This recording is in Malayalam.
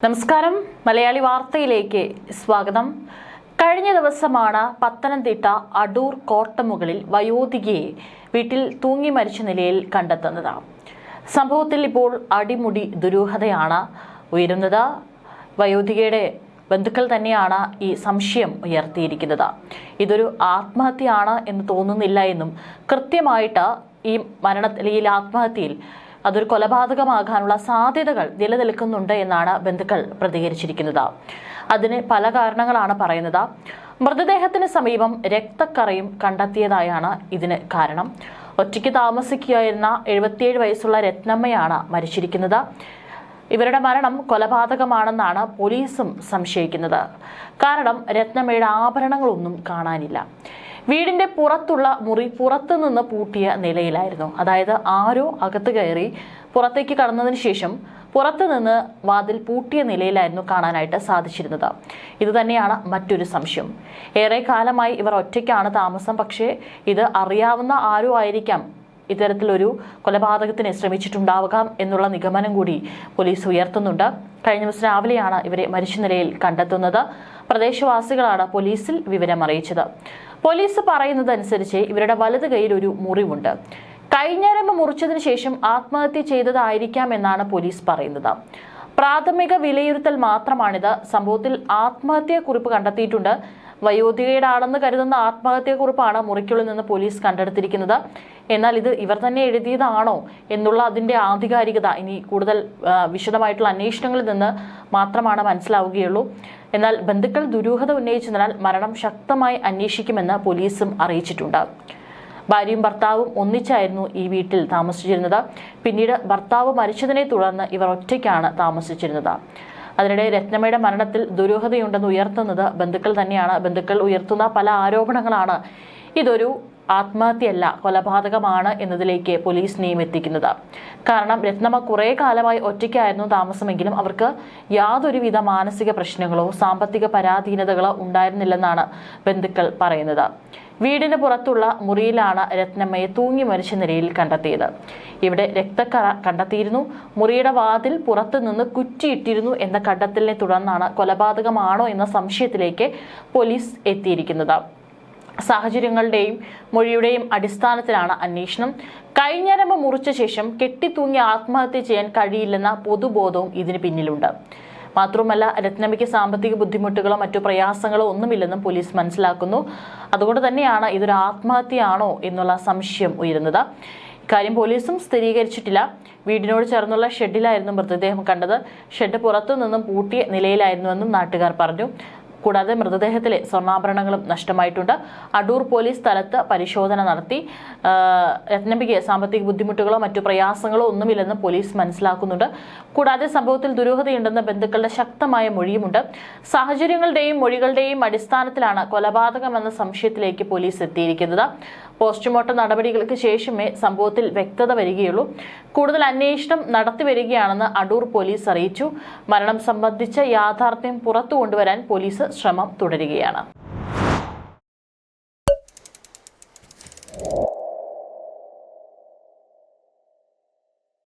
നമസ്കാരം മലയാളി വാർത്തയിലേക്ക് സ്വാഗതം. കഴിഞ്ഞ ദിവസമാണ് പത്തനംതിട്ട അടൂർ കോട്ടമുകളിൽ വയോധികയെ വീട്ടിൽ തൂങ്ങി മരിച്ച നിലയിൽ കണ്ടെത്തുന്നത്. സംഭവത്തിൽ ഇപ്പോൾ അടിമുടി ദുരൂഹതയാണ് ഉയരുന്നത്. വയോധികയുടെ ബന്ധുക്കൾ തന്നെയാണ് ഈ സംശയം ഉയർത്തിയിരിക്കുന്നത്. ഇതൊരു ആത്മഹത്യയാണ് എന്ന് തോന്നുന്നില്ല എന്നും കൃത്യമായിട്ട് ഈ ആത്മഹത്യയിൽ അതൊരു കൊലപാതകമാകാനുള്ള സാധ്യതകൾ നിലനിൽക്കുന്നുണ്ട് എന്നാണ് ബന്ധുക്കൾ പ്രതികരിച്ചിരിക്കുന്നത്. അതിന് പല കാരണങ്ങളാണ് പറയുന്നത്. മൃതദേഹത്തിന് സമീപം രക്തക്കറയും കണ്ടെത്തിയതായാണ് ഇതിന് കാരണം. ഒറ്റയ്ക്ക് താമസിക്കുകയായിരുന്ന 77 വയസ്സുള്ള രത്നമ്മയാണ് മരിച്ചിരിക്കുന്നത്. ഇവരുടെ മരണം കൊലപാതകമാണെന്നാണ് പോലീസും സംശയിക്കുന്നത്. കാരണം രത്നമ്മയുടെ ആഭരണങ്ങളൊന്നും കാണാനില്ല. വീടിന്റെ പുറത്തുള്ള മുറി പുറത്തുനിന്ന് പൂട്ടിയ നിലയിലായിരുന്നു. അതായത് ആരോ അകത്ത് കയറി പുറത്തേക്ക് കടന്നതിന് ശേഷം പുറത്തുനിന്ന് വാതിൽ പൂട്ടിയ നിലയിലായിരുന്നു കാണാനായിട്ട് സാധിച്ചിരുന്നത്. ഇത് തന്നെയാണ് മറ്റൊരു സംശയം. ഏറെ കാലമായി ഇവർ ഒറ്റയ്ക്കാണ് താമസം. പക്ഷേ ഇത് അറിയാവുന്ന ആരോ ആയിരിക്കാം ഇത്തരത്തിലൊരു കൊലപാതകത്തിന് ശ്രമിച്ചിട്ടുണ്ടാവുക എന്നുള്ള നിഗമനം കൂടി പോലീസ് ഉയർത്തുന്നുണ്ട്. കഴിഞ്ഞ ദിവസം രാവിലെയാണ് ഇവരെ മരിച്ച നിലയിൽ കണ്ടെത്തുന്നത്. പ്രദേശവാസികളാണ് പോലീസിൽ വിവരം അറിയിച്ചത്. പോലീസ് പറയുന്നതനുസരിച്ച് ഇവരുടെ വലത് കൈയിൽ ഒരു മുറിവുണ്ട്. കൈഞ്ഞരമ്പ് മുറിച്ചതിന് ശേഷം ആത്മഹത്യ ചെയ്തതായിരിക്കാം എന്നാണ് പോലീസ് പറയുന്നത്. പ്രാഥമിക വിലയിരുത്തൽ മാത്രമാണിത്. സംഭവത്തിൽ ആത്മഹത്യാക്കുറിപ്പ് കണ്ടെത്തിയിട്ടുണ്ട്. വയോധികയുടെ ആണെന്ന് കരുതുന്ന ആത്മഹത്യാക്കുറിപ്പാണ് മുറിക്കുള്ളിൽ നിന്ന് പോലീസ് കണ്ടെടുത്തിരിക്കുന്നത്. എന്നാൽ ഇത് ഇവർ തന്നെ എഴുതിയതാണോ എന്നുള്ള അതിന്റെ ആധികാരികത ഇനി കൂടുതൽ വിശദമായിട്ടുള്ള അന്വേഷണങ്ങളിൽ നിന്ന് മാത്രമാണ് മനസ്സിലാവുകയുള്ളൂ. എന്നാൽ ബന്ധുക്കൾ ദുരൂഹത ഉന്നയിച്ചതിനാൽ മരണം ശക്തമായി അന്വേഷിക്കുമെന്ന് പോലീസും അറിയിച്ചിട്ടുണ്ട്. ഭാര്യയും ഭർത്താവും ഒന്നിച്ചായിരുന്നു ഈ വീട്ടിൽ താമസിച്ചിരുന്നത്. പിന്നീട് ഭർത്താവ് മരിച്ചതിനെ തുടർന്ന് ഇവർ ഒറ്റയ്ക്കാണ് താമസിച്ചിരുന്നത്. അതിനിടെ രത്നമ്മയുടെ മരണത്തിൽ ദുരൂഹതയുണ്ടെന്ന് ഉയർത്തുന്നത് ബന്ധുക്കൾ തന്നെയാണ്. ബന്ധുക്കൾ ഉയർത്തുന്ന പല ആരോപണങ്ങളാണ് ഇതൊരു ആത്മഹത്യയല്ല കൊലപാതകമാണ് എന്നതിലേക്ക് പോലീസിനെയും എത്തിക്കുന്നത്. കാരണം രത്നമ്മ കുറെ കാലമായി ഒറ്റയ്ക്കായിരുന്നു താമസമെങ്കിലും അവർക്ക് യാതൊരുവിധ മാനസിക പ്രശ്നങ്ങളോ സാമ്പത്തിക പരാധീനതകളോ ഉണ്ടായിരുന്നില്ലെന്നാണ് ബന്ധുക്കൾ പറയുന്നത്. വീടിന് പുറത്തുള്ള മുറിയിലാണ് രത്നമ്മയെ തൂങ്ങി മരിച്ച നിലയിൽ കണ്ടെത്തിയത്. ഇവിടെ രക്തക്കറ കണ്ടെത്തിയിരുന്നു. മുറിയുടെ വാതിൽ പുറത്തുനിന്ന് കുറ്റിയിട്ടിരുന്നു എന്ന കണ്ടെത്തലിനെ തുടർന്നാണ് കൊലപാതകമാണോ എന്ന സംശയത്തിലേക്ക് പോലീസ് എത്തിയിരിക്കുന്നത്. സാഹചര്യങ്ങളുടെയും മൊഴിയുടെയും അടിസ്ഥാനത്തിലാണ് അന്വേഷണം. കൈഞ്ഞരമ്പ് മുറിച്ച ശേഷം കെട്ടിത്തൂങ്ങി ആത്മഹത്യ ചെയ്യാൻ കഴിയില്ലെന്ന പൊതുബോധവും ഇതിന് പിന്നിലുണ്ട്. മാത്രമല്ല രത്നമ്മയ്ക്ക് സാമ്പത്തിക ബുദ്ധിമുട്ടുകളോ മറ്റു പ്രയാസങ്ങളോ ഒന്നുമില്ലെന്നും പോലീസ് മനസ്സിലാക്കുന്നു. അതുകൊണ്ട് തന്നെയാണ് ഇതൊരു ആത്മഹത്യയാണോ എന്നുള്ള സംശയം ഉയരുന്നത്. ഇക്കാര്യം പോലീസും സ്ഥിരീകരിച്ചിട്ടില്ല. വീടിനോട് ചേർന്നുള്ള ഷെഡിലായിരുന്നു മൃതദേഹം കണ്ടത്. ഷെഡ് പുറത്തു നിന്നും പൂട്ടിയ നിലയിലായിരുന്നുവെന്നും നാട്ടുകാർ പറഞ്ഞു. കൂടാതെ മൃതദേഹത്തിലെ സ്വർണ്ണാഭരണങ്ങളും നഷ്ടമായിട്ടുണ്ട്. അടൂർ പോലീസ് സ്ഥലത്ത് പരിശോധന നടത്തി. രത്നമ്മയ്ക്ക് സാമ്പത്തിക ബുദ്ധിമുട്ടുകളോ മറ്റു പ്രയാസങ്ങളോ ഒന്നുമില്ലെന്ന് പോലീസ് മനസ്സിലാക്കുന്നുണ്ട്. കൂടാതെ സംഭവത്തിൽ ദുരൂഹതയുണ്ടെന്ന് ബന്ധുക്കളുടെ ശക്തമായ മൊഴിയുമുണ്ട്. സാഹചര്യങ്ങളുടെയും മൊഴികളുടെയും അടിസ്ഥാനത്തിലാണ് കൊലപാതകമെന്ന സംശയത്തിലേക്ക് പോലീസ് എത്തിയിരിക്കുന്നത്. പോസ്റ്റ്മോർട്ടം നടപടികൾക്ക് ശേഷമേ സംഭവത്തിൽ വ്യക്തത വരികയുള്ളൂ. കൂടുതൽ അന്വേഷണം നടത്തിവരികയാണെന്ന് അടൂർ പോലീസ് അറിയിച്ചു. മരണം സംബന്ധിച്ച യാഥാർത്ഥ്യം പുറത്തു കൊണ്ടുവരാൻ പോലീസ് ശ്രമം തുടരുകയാണ്.